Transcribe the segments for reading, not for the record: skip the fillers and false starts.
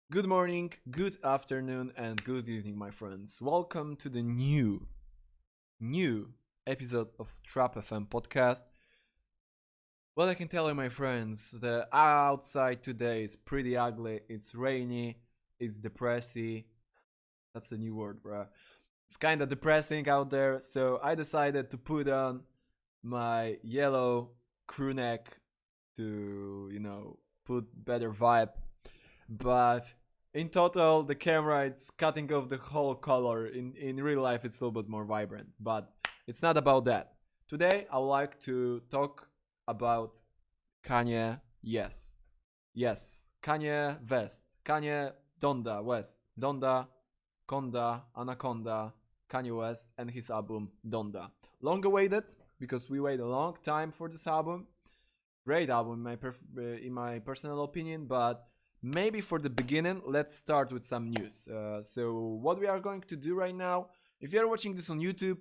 Good morning, good afternoon, and good evening, my friends. Welcome to the new episode of Trap FM podcast. What I can tell you, my friends, the outside today is pretty ugly. It's rainy. It's depressing. That's a new word, bruh. It's kind of depressing out there, so I decided to put on my yellow crew neck to, put better vibe. But in total, the camera it's cutting off the whole color. In real life, it's a little bit more vibrant, but it's not about that. Today, I would like to talk about Kanye. Yes, Kanye West, Kanye Donda West, Donda, Conda, Anaconda, Kanye West, and his album Donda. Long awaited because we wait a long time for this album. Great album in my personal opinion, but maybe for the beginning, let's start with some news. So what we are going to do right now, if you are watching this on YouTube,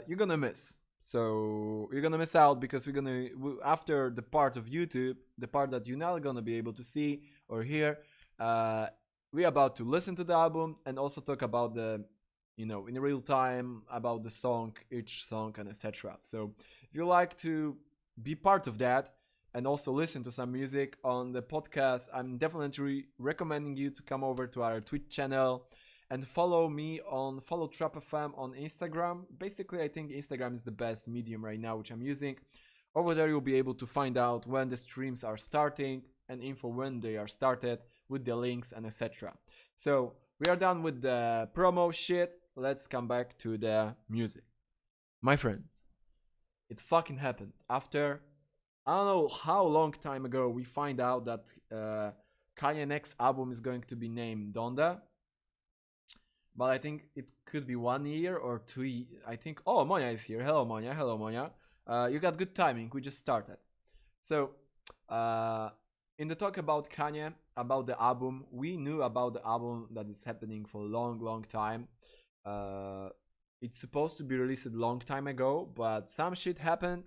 you're gonna miss. So you're gonna miss out because after the part of YouTube, the part that you're not gonna be able to see or hear, uh, we're about to listen to the album and also talk about in real time about the song, each song, and etc. So if you like to be part of that and also listen to some music on the podcast, I'm definitely recommending you to come over to our Twitch channel and follow Trap FM on Instagram. Basically, I think Instagram is the best medium right now, which I'm using. Over there, you'll be able to find out when the streams are starting and info when they are started with the links and etc. So we are done with the promo shit. Let's come back to the music. My friends, it fucking happened. After I don't know how long time ago we find out that Kanye next album is going to be named Donda, but I think it could be 1 year or 2. I think. Oh, Monya is here. Hello, Monya. Hello, Monya. You got good timing. We just started. So, uh, in the talk about Kanye, about the album, we knew about the album that is happening for a long, long time. Uh, it's supposed to be released a long time ago, but some shit happened.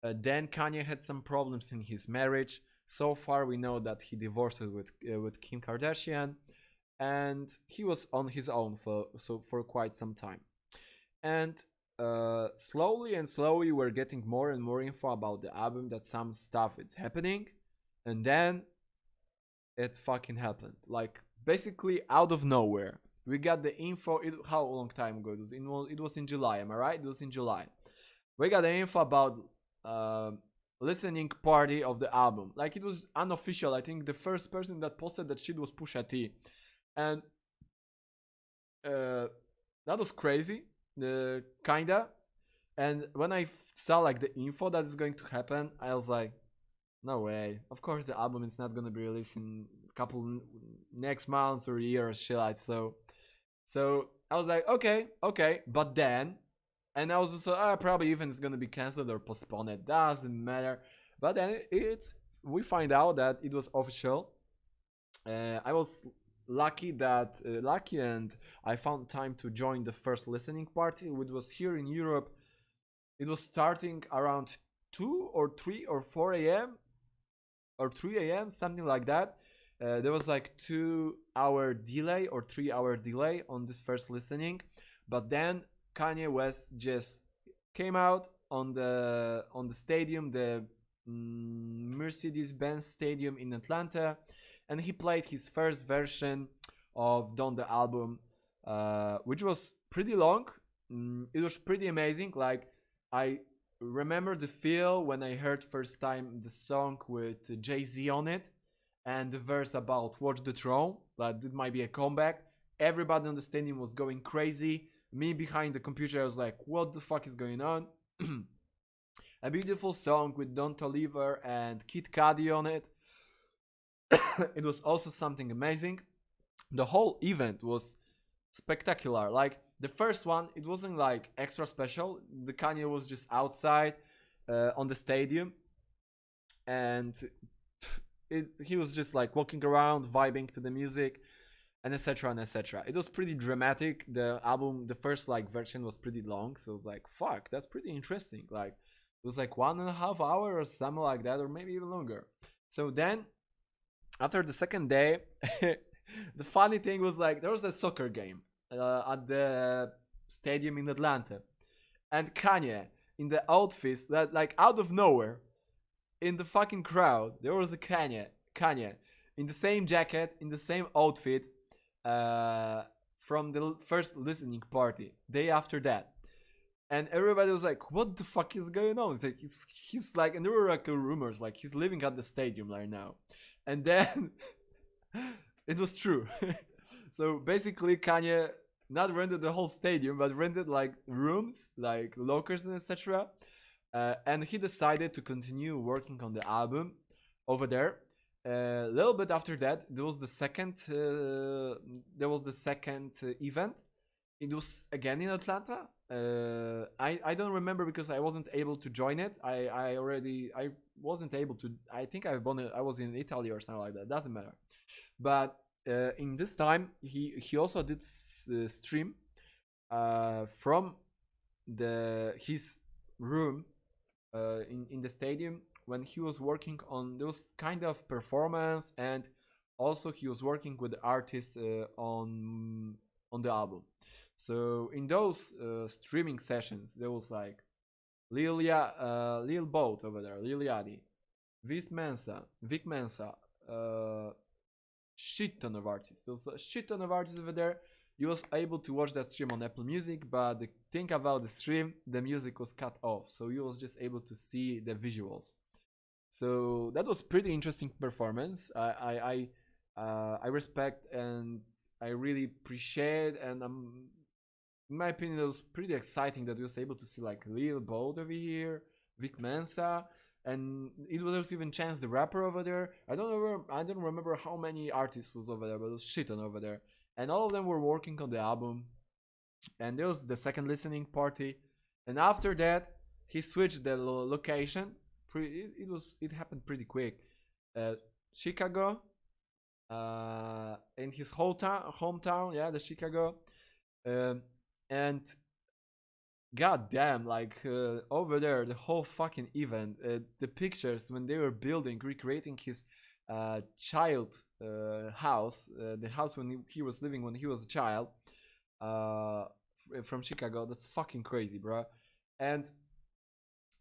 Then Kanye had some problems in his marriage. So far, we know that he divorced with Kim Kardashian, and he was on his own for quite some time. And slowly and slowly, we're getting more and more info about the album that some stuff is happening, and then it fucking happened. Like basically out of nowhere, we got the info. How long time ago? It was in July. Am I right? It was in July. We got the info about uh, listening party of the album. Like it was unofficial. I think the first person that posted that shit was Pusha T, and uh, that was crazy. Kinda. And when I saw like the info that is going to happen, I was like, no way. Of course, the album is not gonna be released in a couple next months or year or shit like so I was like, okay, but then, and I was also probably even it's gonna be cancelled or postponed. It doesn't matter. But then we find out that it was official. I was lucky and I found time to join the first listening party, which was here in Europe. It was starting around 2 or 3 or 4 a.m. or 3 a.m. something like that. There was like 2 hour delay or 3 hour delay on this first listening, but then Kanye West just came out on the stadium, the Mercedes-Benz Stadium in Atlanta, and he played his first version of Don the album, which was pretty long. It was pretty amazing. Like I remember the feel when I heard first time the song with Jay-Z on it and the verse about Watch the Throne. Like it might be a comeback. Everybody on the stadium was going crazy. Me behind the computer, I was like, what the fuck is going on? A beautiful song with Don Toliver and Kid Cudi on it. It was also something amazing. The whole event was spectacular. Like the first one, it wasn't like extra special. The Kanye was just outside on the stadium, and he was just like walking around, vibing to the music, and etc. and etc. It was pretty dramatic. The album, the first like version was pretty long, so it was like, fuck, that's pretty interesting. Like it was like 1.5 hours or something like that, or maybe even longer. So then after the second day, the funny thing was like there was a soccer game at the stadium in Atlanta, and Kanye in the outfits that like out of nowhere in the fucking crowd there was a Kanye in the same jacket in the same outfit uh, from the first listening party day after that. And everybody was like, "What the fuck is going on?" It's like he's like, and there were like rumors like he's living at the stadium right now, and then it was true. So basically, Kanye not rented the whole stadium, but rented like rooms, like lockers and etc. And he decided to continue working on the album over there. A little bit after that, there was the second. Event. It was again in Atlanta. I don't remember because I wasn't able to join it. I wasn't able to. I think I was in Italy or something like that. Doesn't matter. But in this time, he also did stream from his room in the stadium when he was working on those kind of performance, and also he was working with the artists on the album. So in those streaming sessions, there was like Lil Boat over there, Lil Yachty, Vic Mensa, shit ton of artists. There was a shit ton of artists over there. You was able to watch that stream on Apple Music, but the thing about the stream, the music was cut off, so you was just able to see the visuals. So that was pretty interesting performance. I respect and I really appreciate, and in my opinion, it was pretty exciting that we was able to see like Lil Bold over here, Vic Mensa, and it was even Chance the Rapper over there. I don't remember how many artists was over there, but it was shit on over there, and all of them were working on the album. And there was the second listening party, and after that, he switched the location. It happened pretty quick. Chicago, in his hometown, yeah, the Chicago. Um, and goddamn, like over there, the whole fucking event, the pictures when they were recreating his child house, the house when he was living when he was a child, from Chicago. That's fucking crazy, bro. And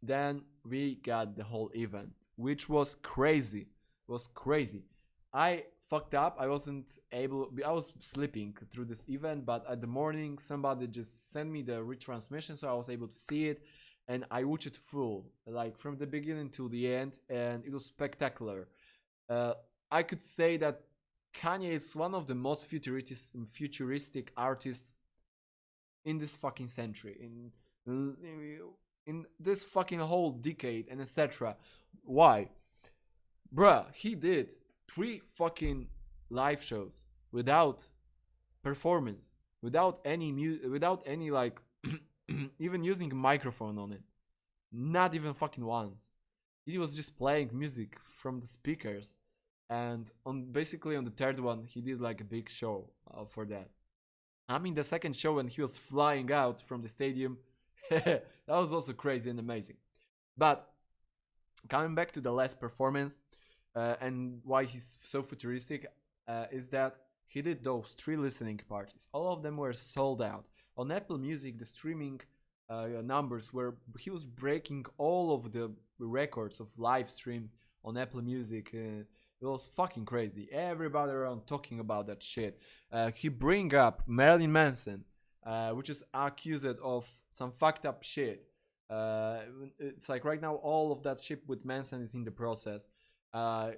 then we got the whole event, which was crazy. Was crazy. I fucked up. I wasn't able. I was sleeping through this event, but at the morning, somebody just sent me the retransmission, so I was able to see it, and I watched it full, like from the beginning to the end, and it was spectacular. I could say that Kanye is one of the most futuristic artists in this fucking century, in this fucking whole decade, and etc. Why? Bruh, he did 3 fucking live shows without performance, without any like even using a microphone on it. Not even fucking once. He was just playing music from the speakers, and basically on the third one he did like a big show for that. I mean, the second show when he was flying out from the stadium, that was also crazy and amazing. But coming back to the last performance, and why he's so futuristic, is that he did those 3 listening parties. All of them were sold out. On Apple Music, the streaming numbers were, he was breaking all of the records of live streams on Apple Music. It was fucking crazy. Everybody around talking about that shit. He bring up Marilyn Manson, which is accused of some fucked up shit. It's like right now all of that shit with Manson is in the process.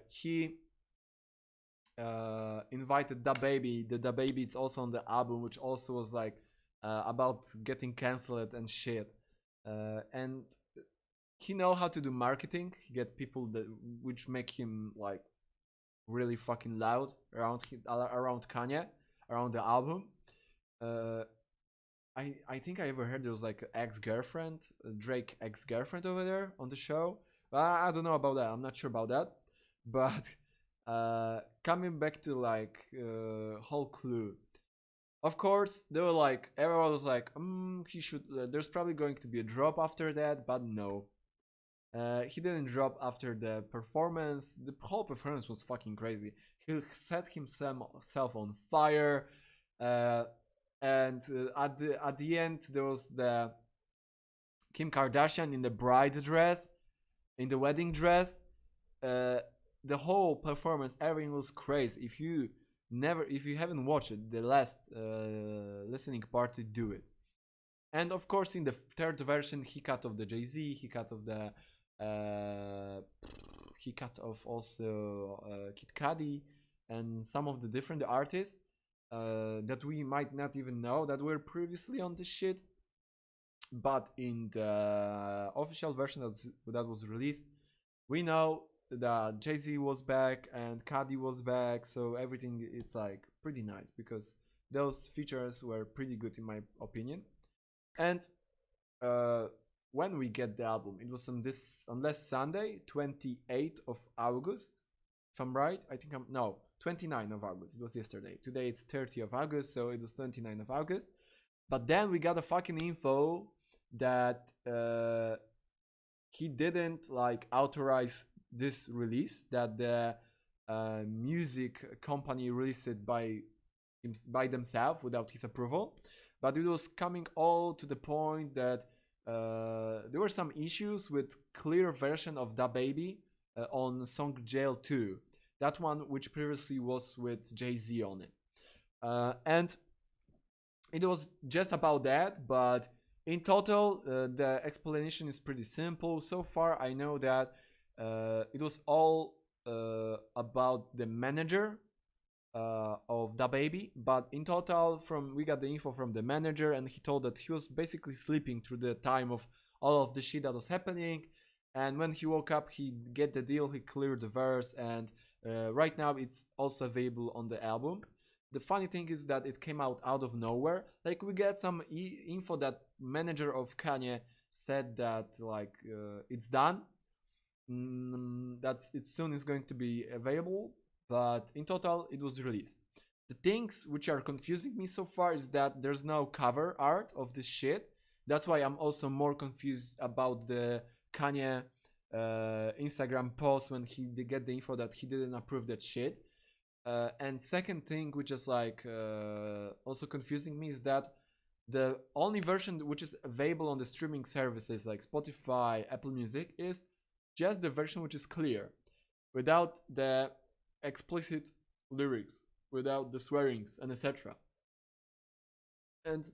He invited Da Baby. The Da Baby is also on the album, which also was like about getting cancelled and shit. And he know how to do marketing. He get people that which make him like really fucking loud around Kanye, around the album. I think I ever heard there was like an ex-girlfriend, Drake ex-girlfriend over there on the show. I don't know about that. I'm not sure about that. But coming back to like whole clue. Of course, they were like, everyone was like, he should. There's probably going to be a drop after that, but no. He didn't drop after the performance. The whole performance was fucking crazy. He set himself on fire, uh, and at the end there was the Kim Kardashian in the bride dress, in the wedding dress. Uh, the whole performance, everything was crazy. If you haven't watched it, the last listening party, do it. And of course, in the third version, he cut off the Jay-Z, he cut off also Kid Cudi and some of the different artists that we might not even know that were previously on this shit. But in the official version that was released, we know that Jay-Z was back and Cudi was back, so everything is like pretty nice because those features were pretty good in my opinion. And when we get the album, it was on last Sunday, 28th of August. If I'm right, I think I'm no 29th of August. It was yesterday. Today it's 30th of August, so it was 29th of August. But then we got a fucking info that he didn't like authorize this release. That the music company released it by themselves without his approval. But it was coming all to the point that there were some issues with clear version of Da Baby on song Jail 2. That one which previously was with Jay-Z on it. And it was just about that, but in total, the explanation is pretty simple. So far, I know that it was all about the manager of Da Baby, but in total, we got the info from the manager, and he told that he was basically sleeping through the time of all of the shit that was happening. And when he woke up, he get the deal, he cleared the verse, and right now it's also available on the album. The funny thing is that it came out of nowhere. Like we get some info that manager of Kanye said that like it's done, that it soon is going to be available, but in total it was released. The things which are confusing me so far is that there's no cover art of this shit. That's why I'm also more confused about the Kanye Instagram post when he get the info that he didn't approve that shit. And second thing which is like also confusing me is that the only version which is available on the streaming services like Spotify, Apple Music is just the version which is clear, without the explicit lyrics, without the swearings and etc. And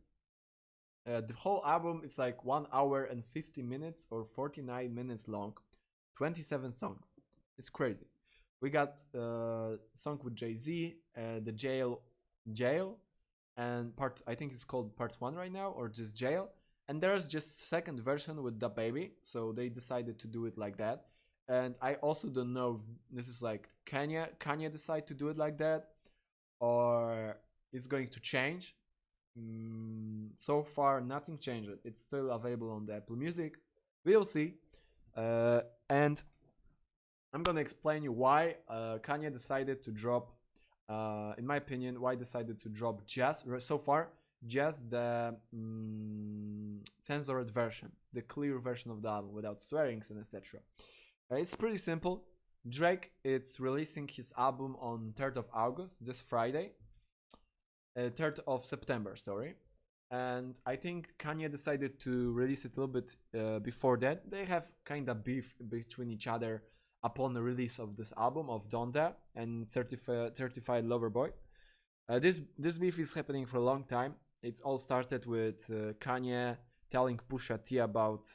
the whole album is like 1 hour and 50 minutes or 49 minutes long, 27 songs. It's crazy. We got a song with Jay-Z, the Jail, and I think it's called part 1 right now, or just Jail. And there's just second version with Da Baby, so they decided to do it like that. And I also don't know if this is like Kanye decide to do it like that, or it's going to change. So far, nothing changed. It's still available on the Apple Music. We'll see. And I'm gonna explain you why Kanye decided to drop, in my opinion, why decided to drop just the censored version, the clear version of the album without swearings and etc. It's pretty simple. Drake is releasing his album on 3rd of August, this Friday, 3rd of September, sorry. And I think Kanye decided to release it a little bit before that. They have kind of beef between each other upon the release of this album of Donda and Certified Lover Boy. This beef is happening for a long time. It all started with Kanye telling Pusha T about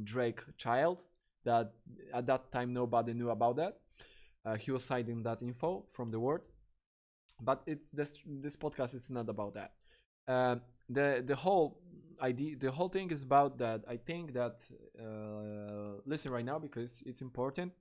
Drake child, that at that time nobody knew about that. He was hiding that info from the world. But this podcast is not about that. The whole idea, the whole thing is about that. I think that listen right now because it's important.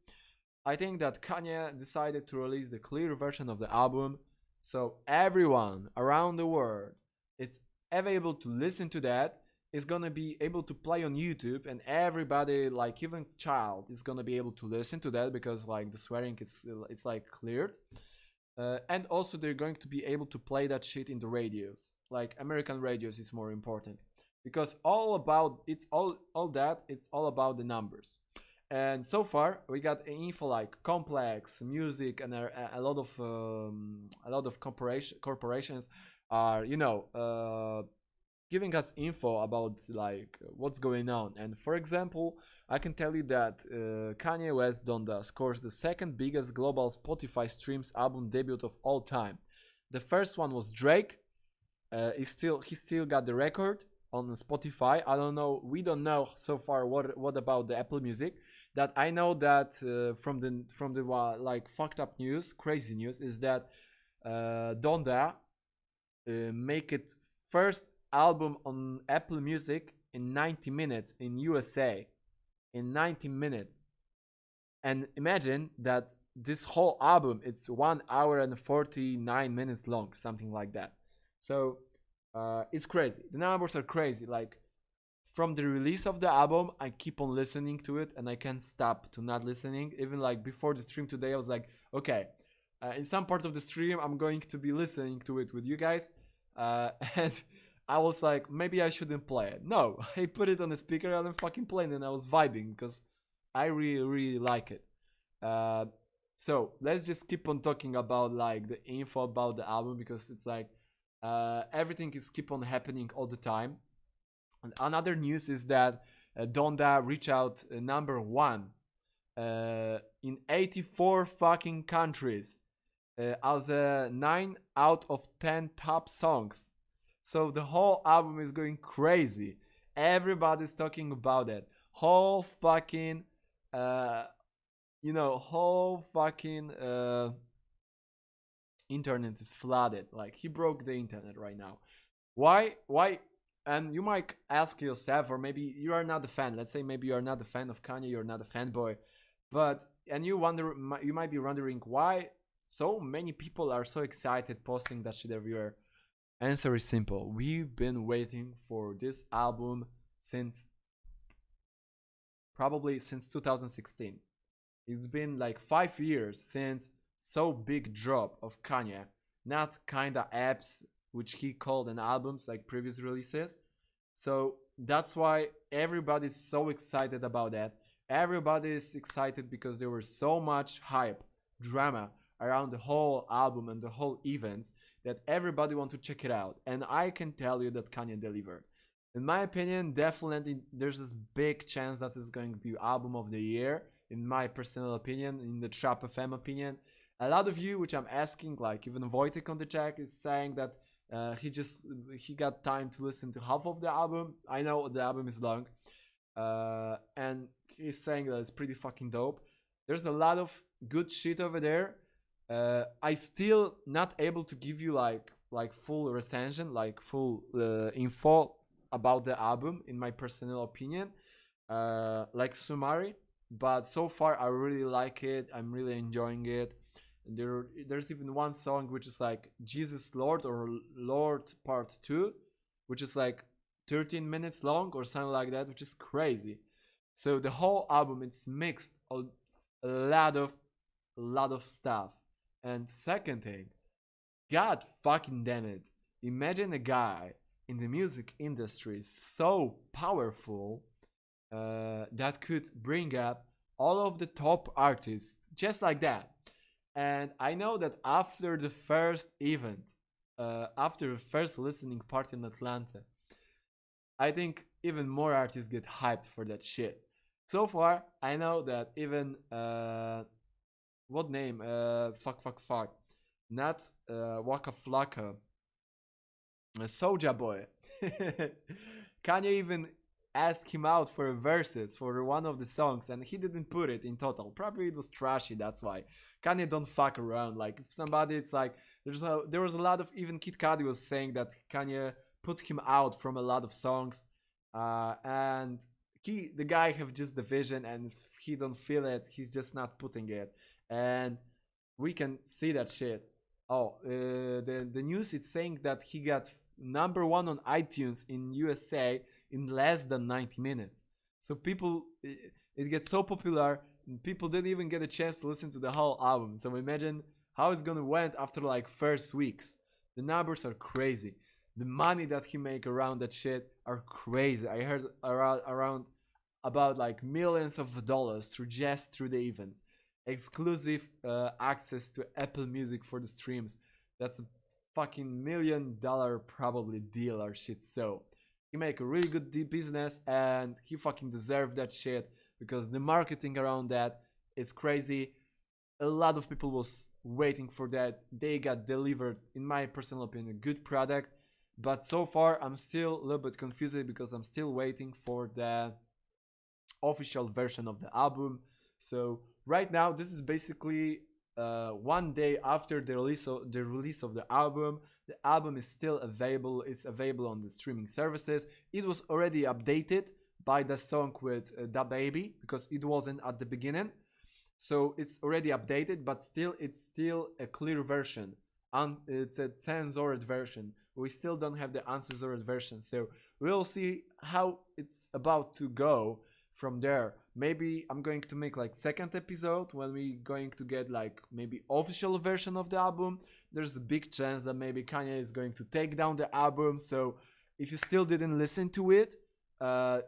I think that Kanye decided to release the clear version of the album, so everyone around the world it's available to listen to that. Is gonna be able to play on YouTube, and everybody, like even child, is gonna be able to listen to that because like the swearing it's like cleared. And also they're going to be able to play that shit in the radios, like American radios. It's more important because it's all about the numbers. And so far we got info like complex music and a lot of corporations are giving us info about like what's going on. And for example, I can tell you that Kanye West Donda scores the second biggest global Spotify streams album debut of all time. The first one was Drake. He still got the record on Spotify. I don't know. We don't know so far what about the Apple Music. That I know that from the like fucked up news, crazy news is that Donda make it first album on Apple Music in 90 minutes in USA. In 90 minutes. And imagine that this whole album it's 1 hour and 49 minutes long, something like that. So it's crazy. The numbers are crazy. Like from the release of the album, I keep on listening to it and I can't stop to not listening. Even like before the stream today, I was like, okay, in some part of the stream, I'm going to be listening to it with you guys. And I was like, maybe I shouldn't play it. No, I put it on the speaker and I'm fucking playing and I was vibing because I really, really like it. So let's just keep on talking about like the info about the album because it's like everything is keep on happening all the time. And another news is that Donda reached out number one in 84 fucking countries as a 9 out of 10 top songs. So the whole album is going crazy. Everybody's talking about it. Whole fucking, whole fucking internet is flooded. Like he broke the internet right now. Why? And you might ask yourself, or maybe you are not a fan. Let's say maybe you are not a fan of Kanye, you're not a fanboy, and you might be wondering why so many people are so excited posting that shit everywhere. Answer is simple. We've been waiting for this album probably since 2016. It's been like 5 years since so big drop of Kanye. Not kinda apps which he called an albums like previous releases. So that's why everybody's so excited about that. Everybody is excited because there was so much hype, drama around the whole album and the whole events that everybody want to check it out. And I can tell you that Kanye delivered. In my opinion, definitely there's this big chance that it's going to be album of the year. In my personal opinion, in the Trap FM opinion, a lot of you, which I'm asking, like even Wojtek on the chat, is saying that he got time to listen to half of the album. I know the album is long, and he's saying that it's pretty fucking dope. There's a lot of good shit over there. I still not able to give you like full recension, like full info about the album in my personal opinion, like summary. But so far I really like it. I'm really enjoying it. There's even one song which is like Jesus Lord or Lord Part 2, which is like 13 minutes long or something like that, which is crazy. So the whole album it's mixed a lot of stuff. And second thing, God fucking damn it, imagine a guy in the music industry so powerful that could bring up all of the top artists just like that. And I know that after the first event, after the first listening party in Atlanta, I think even more artists get hyped for that shit. So far, I know that even what name? Fuck. Not Waka Flocka. Soulja Boy. Kanye even asked him out for verses for one of the songs and he didn't put it in total. Probably it was trashy, that's why. Kanye don't fuck around. Like if somebody it's like there was a lot of even Kid Cudi was saying that Kanye put him out from a lot of songs. And the guy have just the vision and if he don't feel it, he's just not putting it. And we can see that shit. The news is saying that he got number one on iTunes in USA in less than 90 minutes. So people, it gets so popular, and people didn't even get a chance to listen to the whole album. So imagine how it's gonna went after like first weeks. The numbers are crazy. The money that he make around that shit are crazy. I heard around about like millions of dollars through the events, exclusive access to Apple Music for the streams. That's a fucking $1 million probably deal or shit. So he make a really good business, and he fucking deserved that shit because the marketing around that is crazy. A lot of people was waiting for that. They got delivered, in my personal opinion, a good product. But so far, I'm still a little bit confused because I'm still waiting for the official version of the album. So right now, this is basically one day after the release of the album. The album is still available. It's available on the streaming services. It was already updated by the song with Da Baby because it wasn't at the beginning. So it's already updated, but still, it's still a clear version. And it's a censored version. We still don't have the uncensored version. So we'll see how it's about to go from there. Maybe I'm going to make like second episode when we going to get like maybe official version of the album. There's a big chance that maybe Kanye is going to take down the album. So if you still didn't listen to it,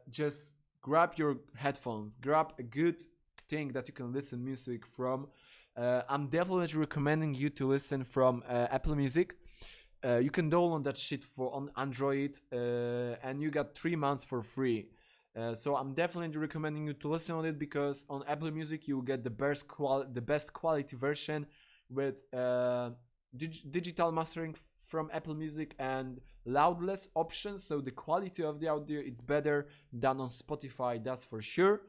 just grab your headphones, grab a good thing that you can listen music from. I'm definitely recommending you to listen from Apple Music. You can download that shit for on Android, and you got 3 months for free. So I'm definitely recommending you to listen on it because on Apple Music you get the best quality version with digital mastering from Apple Music and loudless options. So the quality of the audio is better than on Spotify, that's for sure.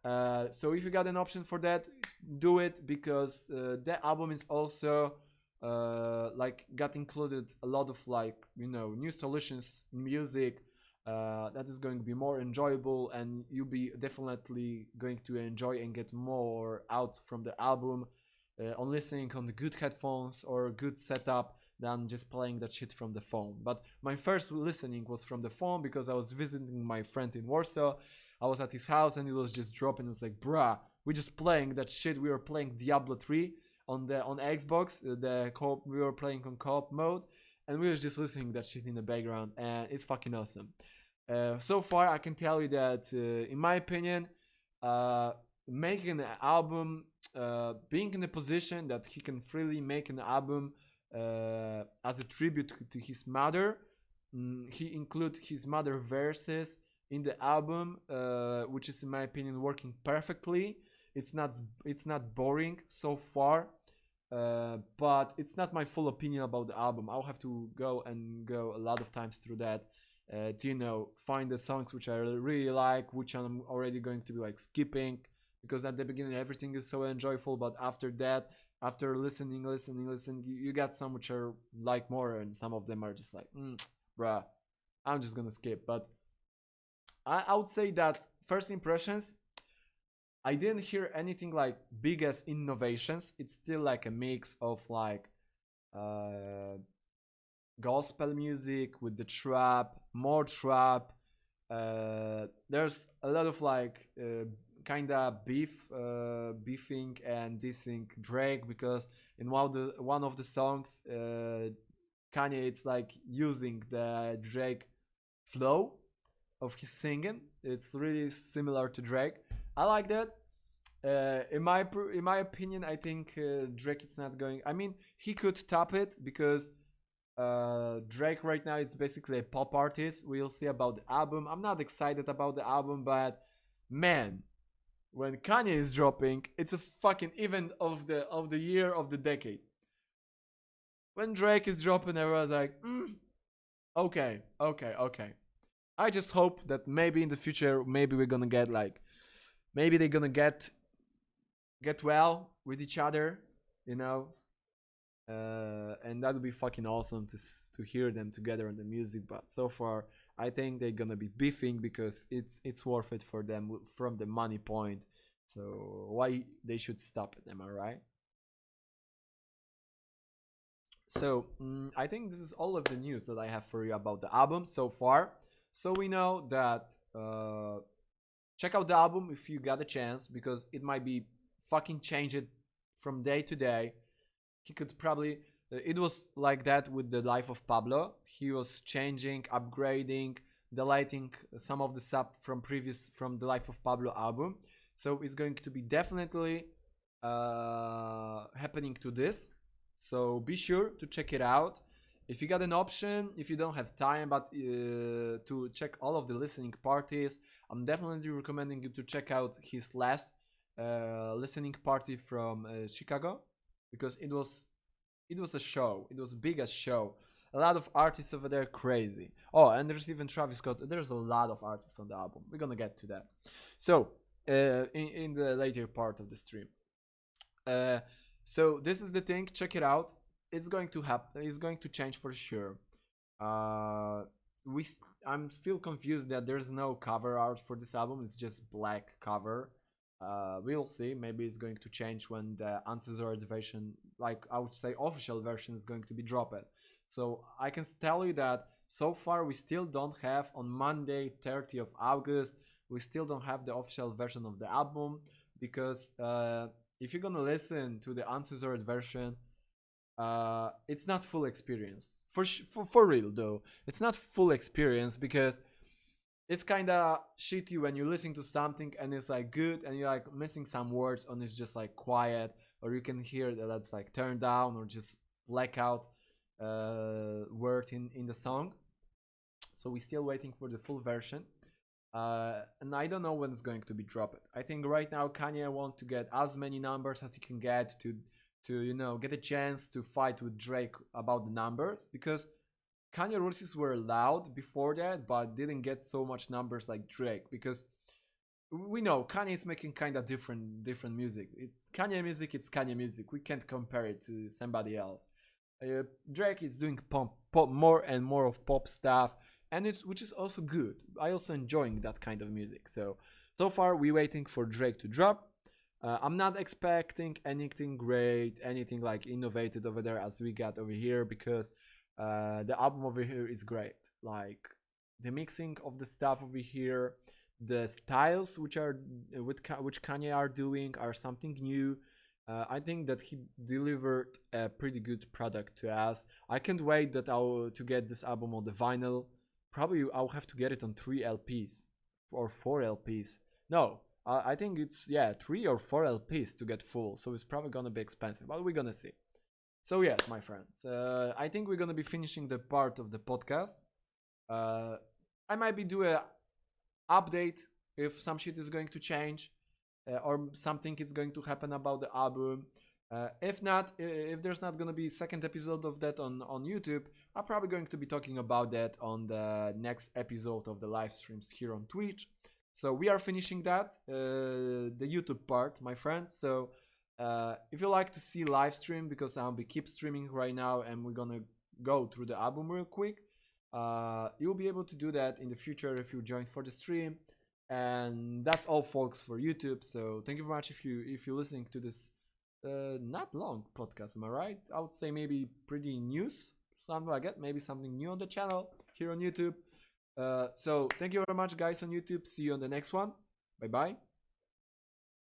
So if you got an option for that, do it because the album is also like got included a lot of like new solutions in music that is going to be more enjoyable, and you'll be definitely going to enjoy and get more out from the album on listening on the good headphones or good setup than just playing that shit from the phone. But my first listening was from the phone because I was visiting my friend in Warsaw. I was at his house and it was just dropping. It was like, bruh, we're just playing that shit. We were playing Diablo 3 on Xbox. We were playing on co-op mode, and we were just listening that shit in the background, and it's fucking awesome. So far, I can tell you that, in my opinion, making an album, being in a position that he can freely make an album as a tribute to his mother. He include his mother verses in the album, which is in my opinion working perfectly. It's not boring so far, but it's not my full opinion about the album. I'll have to go a lot of times through that to find the songs which I really like, which I'm already going to be like skipping, because at the beginning everything is so enjoyable, but after that, after listening, you got some which are like more, and some of them are just like, bruh, I'm just gonna skip. But I would say that first impressions, I didn't hear anything like big as innovations. It's still like a mix of like gospel music with the trap, more trap. There's a lot of like kinda beefing and dissing Drake, because in one of the songs, Kanye, it's like using the Drake flow of his singing. It's really similar to Drake. I like that. In my opinion, I think Drake is not going. I mean, he could top it because Drake right now is basically a pop artist. We'll see about the album. I'm not excited about the album, but man, when Kanye is dropping, it's a fucking event of the year, of the decade. When Drake is dropping, everyone's like, okay. I just hope that maybe in the future, maybe we're gonna get like, maybe they're gonna get well with each other, and that would be fucking awesome to hear them together on the music. But so far, I think they're gonna be beefing because it's worth it for them from the money point. So why they should stop it? Am I right? So I think this is all of the news that I have for you about the album so far. So we know that check out the album if you got a chance, because it might be fucking change it from day to day. He could probably it was like that with the life of Pablo. He was changing, upgrading, deleting some of the stuff from the Life of Pablo album. So it's going to be definitely happening to this. So be sure to check it out. If you got an option, if you don't have time, but to check all of the listening parties, I'm definitely recommending you to check out his last listening party from Chicago, because it was a show. It was a big as show. A lot of artists over there, crazy. Oh, and there's even Travis Scott. There's a lot of artists on the album. We're gonna get to that. So in the later part of the stream. So this is the thing. Check it out. It's going to happen. It's going to change for sure. I'm still confused that there's no cover art for this album. It's just black cover. We'll see. Maybe it's going to change when the uncensored version, like I would say official version, is going to be dropped. So I can tell you that so far we still don't have, on Monday 30th of August, we still don't have the official version of the album, because if you're gonna listen to the uncensored version, it's not full experience. For real though, it's not full experience, because it's kind of shitty when you listen to something and it's like good and you're like missing some words and it's just like quiet, or you can hear that that's like turned down or just blackout word in the song. So we're still waiting for the full version, and I don't know when it's going to be dropped. I think right now Kanye wants to get as many numbers as he can get to get a chance to fight with Drake about the numbers, because Kanye releases were loud before that, but didn't get so much numbers like Drake, because we know Kanye is making kind of different music. It's Kanye music. It's Kanye music. We can't compare it to somebody else. Drake is doing pop more and more of pop stuff, and which is also good. I also enjoying that kind of music. So far we're waiting for Drake to drop. I'm not expecting anything great, anything like innovative over there as we got over here, because the album over here is great. Like the mixing of the stuff over here, the styles which Kanye are doing are something new. I think that he delivered a pretty good product to us. I can't wait to get this album on the vinyl. Probably I'll have to get it on 3 LPs or 4 LPs. No, I think it's 3 or 4 LPs to get full. So it's probably gonna be expensive, but we're gonna see. So yes, my friends, I think we're gonna be finishing the part of the podcast. I might be do a update if some shit is going to change, or something is going to happen about the album. If not, if there's not gonna be second episode of that on YouTube, I'm probably going to be talking about that on the next episode of the live streams here on Twitch. So we are finishing that, the YouTube part, my friends. So if you like to see live stream, because I'll be keep streaming right now and we're gonna go through the album real quick, you'll be able to do that in the future if you join for the stream. And that's all, folks, for YouTube. So thank you very much if you're listening to this not long podcast. Am I right? I would say maybe pretty news, something like that. Maybe something new on the channel here on YouTube. So thank you very much, guys, on YouTube. See you on the next one. Bye bye.